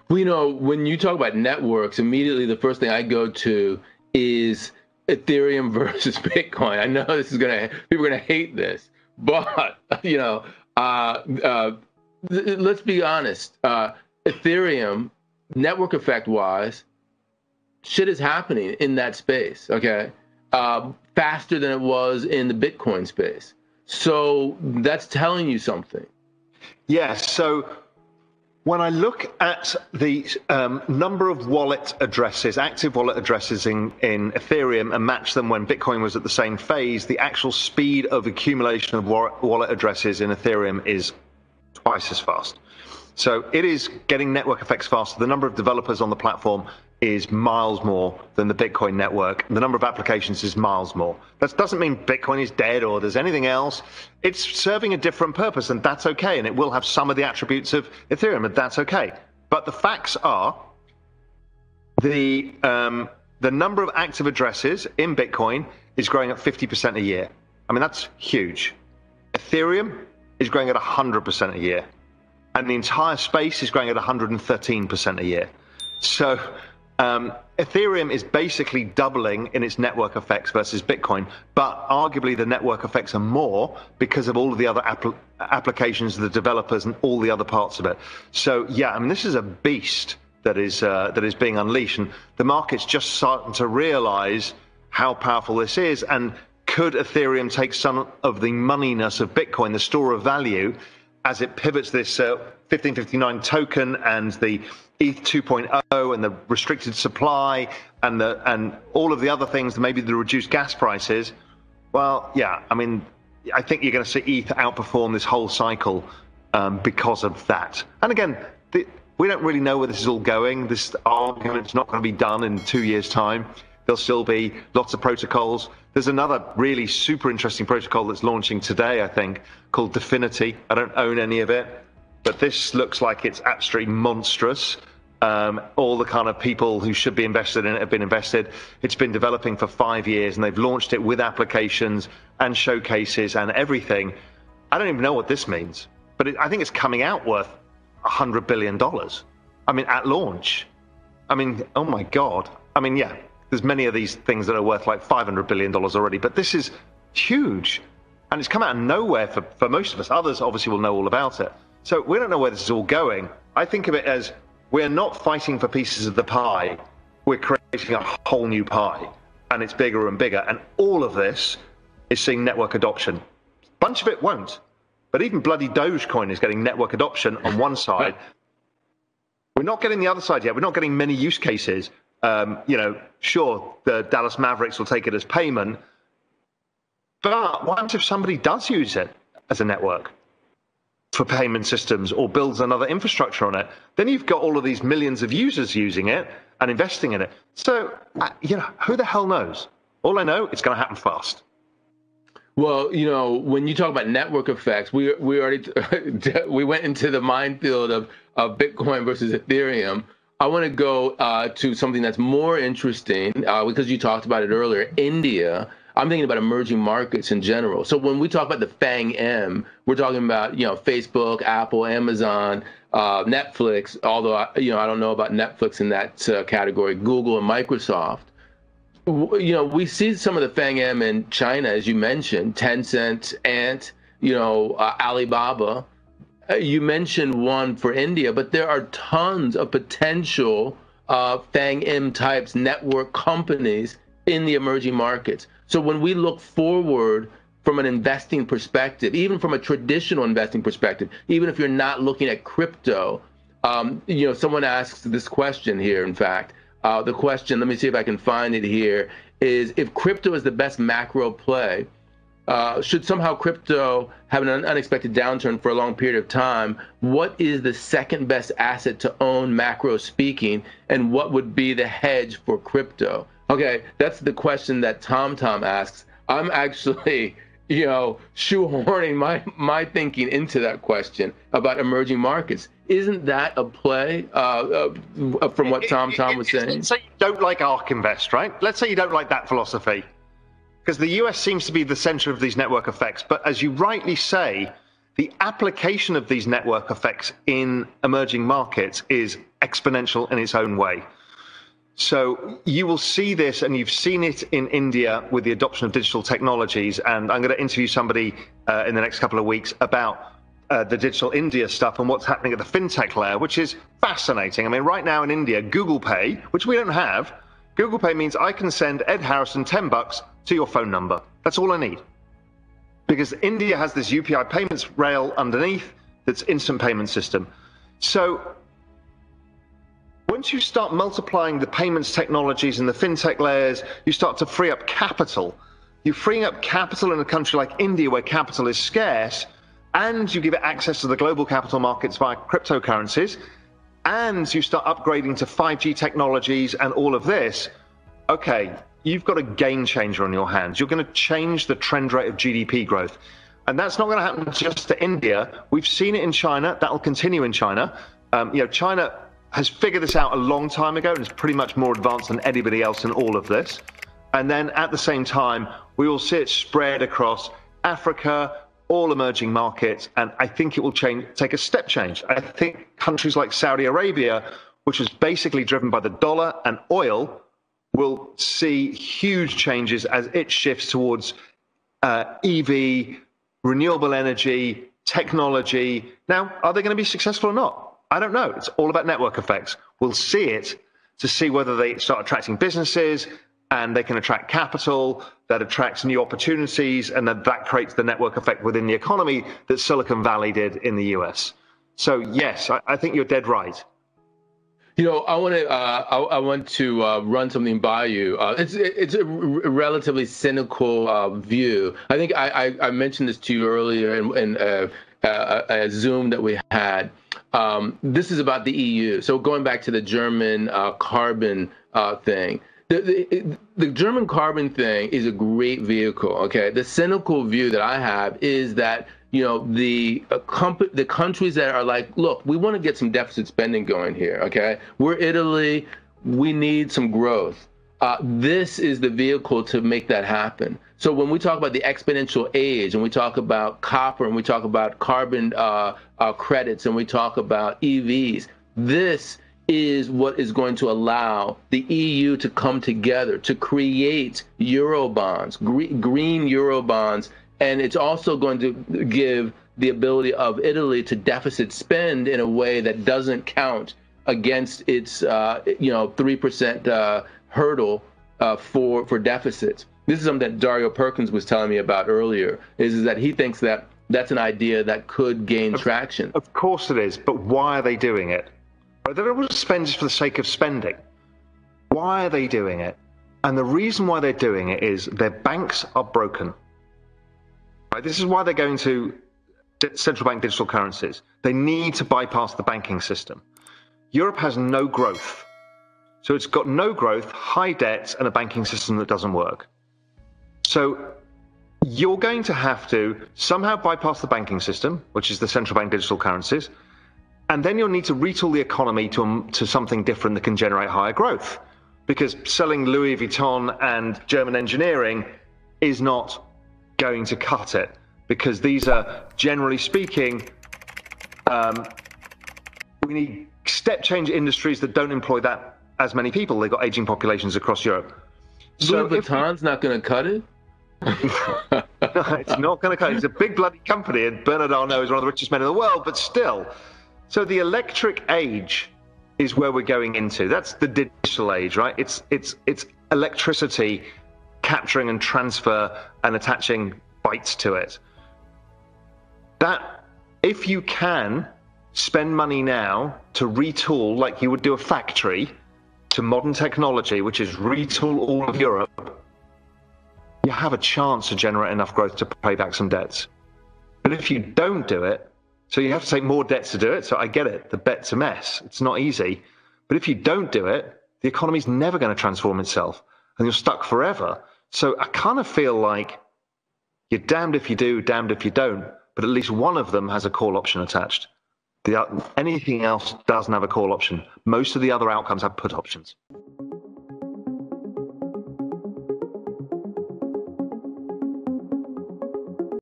Well, when you talk about networks, immediately the first thing I go to is Ethereum versus Bitcoin. I know people are gonna hate this, but let's be honest. Ethereum, network effect wise, shit is happening in that space. Okay, faster than it was in the Bitcoin space. So that's telling you something. Yes. So when I look at the number of wallet addresses, active wallet addresses in Ethereum, and match them when Bitcoin was at the same phase, the actual speed of accumulation of wallet addresses in Ethereum is twice as fast. So it is getting network effects faster. The number of developers on the platform is miles more than the Bitcoin network. The number of applications is miles more. That doesn't mean Bitcoin is dead or there's anything else. It's serving a different purpose, and that's okay. And it will have some of the attributes of Ethereum, and that's okay. But the facts are the number of active addresses in Bitcoin is growing at 50% a year. I mean, that's huge. Ethereum is growing at 100% a year. And the entire space is growing at 113% a year. So Ethereum is basically doubling in its network effects versus Bitcoin, but arguably the network effects are more because of all of the other applications, the developers, and all the other parts of it. So yeah, I mean, this is a beast that is being unleashed, and the market's just starting to realize how powerful this is. And could Ethereum take some of the moneyness of Bitcoin, the store of value, as it pivots this 1559 token and the ETH 2.0 and the restricted supply and all of the other things, maybe the reduced gas prices? Well, yeah, I mean, I think you're going to see ETH outperform this whole cycle because of that. And again, we don't really know where this is all going. This argument's not going to be done in 2 years' time. There'll still be lots of protocols. There's another really super interesting protocol that's launching today, I think, called Definity. I don't own any of it, but this looks like it's absolutely monstrous. All the kind of people who should be invested in it have been invested. It's been developing for 5 years, and they've launched it with applications and showcases and everything. I don't even know what this means, but I think it's coming out worth $100 billion. I mean, at launch. I mean, oh my God. I mean, yeah. There's many of these things that are worth like $500 billion already, but this is huge. And it's come out of nowhere for most of us. Others obviously will know all about it. So we don't know where this is all going. I think of it as we're not fighting for pieces of the pie. We're creating a whole new pie, and it's bigger and bigger. And all of this is seeing network adoption. A bunch of it won't. But even bloody Dogecoin is getting network adoption on one side. We're not getting the other side yet. We're not getting many use cases. Sure, the Dallas Mavericks will take it as payment, but what if somebody does use it as a network for payment systems or builds another infrastructure on it? Then you've got all of these millions of users using it and investing in it. So, who the hell knows? All I know, it's going to happen fast. Well, when you talk about network effects, we already we went into the minefield of Bitcoin versus Ethereum. I want to go to something that's more interesting because you talked about it earlier. India. I'm thinking about emerging markets in general. So when we talk about the FANG-M, we're talking about Facebook, Apple, Amazon, Netflix. Although I don't know about Netflix in that category. Google and Microsoft. We see some of the FANG-M in China, as you mentioned, Tencent, Ant, Alibaba. You mentioned one for India, but there are tons of potential FANG-M types network companies in the emerging markets. So when we look forward from an investing perspective, even from a traditional investing perspective, even if you're not looking at crypto, someone asks this question here, in fact. The question, let me see if I can find it here, is if crypto is the best macro play, should somehow crypto have an unexpected downturn for a long period of time, what is the second best asset to own macro speaking, and what would be the hedge for crypto? Okay, that's the question that Tom asks. I'm actually, shoehorning my thinking into that question about emerging markets. Isn't that a play from what Tom was saying? Let's say you don't like ARK Invest, right? Let's say you don't like that philosophy. Because the US seems to be the center of these network effects. But as you rightly say, the application of these network effects in emerging markets is exponential in its own way. So you will see this, and you've seen it in India with the adoption of digital technologies. And I'm going to interview somebody in the next couple of weeks about the digital India stuff and what's happening at the fintech layer, which is fascinating. I mean, right now in India, Google Pay, which we don't have, Google Pay means I can send Ed Harrison $10 to your phone number. That's all I need. Because India has this UPI payments rail underneath that's instant payment system. So once you start multiplying the payments technologies and the fintech layers, you start to free up capital. You're freeing up capital in a country like India where capital is scarce, and you give it access to the global capital markets via cryptocurrencies, and you start upgrading to 5G technologies and all of this. Okay, you've got a game changer on your hands. You're going to change the trend rate of GDP growth. And that's not going to happen just to India. We've seen it in China. That will continue in China. China has figured this out a long time ago and is pretty much more advanced than anybody else in all of this. And then at the same time, we will see it spread across Africa, all emerging markets, and I think it will take a step change. I think countries like Saudi Arabia, which was basically driven by the dollar and oil, will see huge changes as it shifts towards EV, renewable energy, technology. Now, are they going to be successful or not? I don't know. It's all about network effects. We'll see it to see whether they start attracting businesses and they can attract capital that attracts new opportunities, and that creates the network effect within the economy that Silicon Valley did in the US. So yes, I think you're dead right. You know, I want to run something by you. It's a relatively cynical view. I think I mentioned this to you earlier in a Zoom that we had. This is about the EU. So going back to the German carbon thing. The German carbon thing is a great vehicle. Okay, the cynical view that I have is that, you know, the countries that are like, look, we want to get some deficit spending going here. Okay, we're Italy, we need some growth. This is the vehicle to make that happen. So when we talk about the exponential age, and we talk about copper, and we talk about carbon credits, and we talk about EVs, this is what is going to allow the EU to come together to create Eurobonds, green Eurobonds, and it's also going to give the ability of Italy to deficit spend in a way that doesn't count against its 3% hurdle for deficits. This is something that Dario Perkins was telling me about earlier, is that he thinks that that's an idea that could gain traction. Of course it is, but why are they doing it? They don't want to spend just for the sake of spending. Why are they doing it? And the reason why they're doing it is their banks are broken. Right? This is why they're going to central bank digital currencies. They need to bypass the banking system. Europe has no growth. So it's got no growth, high debts, and a banking system that doesn't work. So you're going to have to somehow bypass the banking system, which is the central bank digital currencies, and then you'll need to retool the economy to something different that can generate higher growth. Because selling Louis Vuitton and German engineering is not going to cut it. Because these are, generally speaking, we need step change industries that don't employ that as many people. They've got aging populations across Europe. Louis Vuitton's not going to cut it? No, it's not going to cut it. It's a big bloody company, and Bernard Arnault is one of the richest men in the world, but still. So the electric age is where we're going into. That's the digital age, right? It's electricity capturing and transfer and attaching bytes to it. That, if you can spend money now to retool like you would do a factory to modern technology, which is retool all of Europe, you have a chance to generate enough growth to pay back some debts. But if you don't do it, so you have to take more debts to do it. So I get it. The bet's a mess. It's not easy. But if you don't do it, the economy's never going to transform itself, and you're stuck forever. So I kind of feel like you're damned if you do, damned if you don't, but at least one of them has a call option attached. Anything else doesn't have a call option. Most of the other outcomes have put options.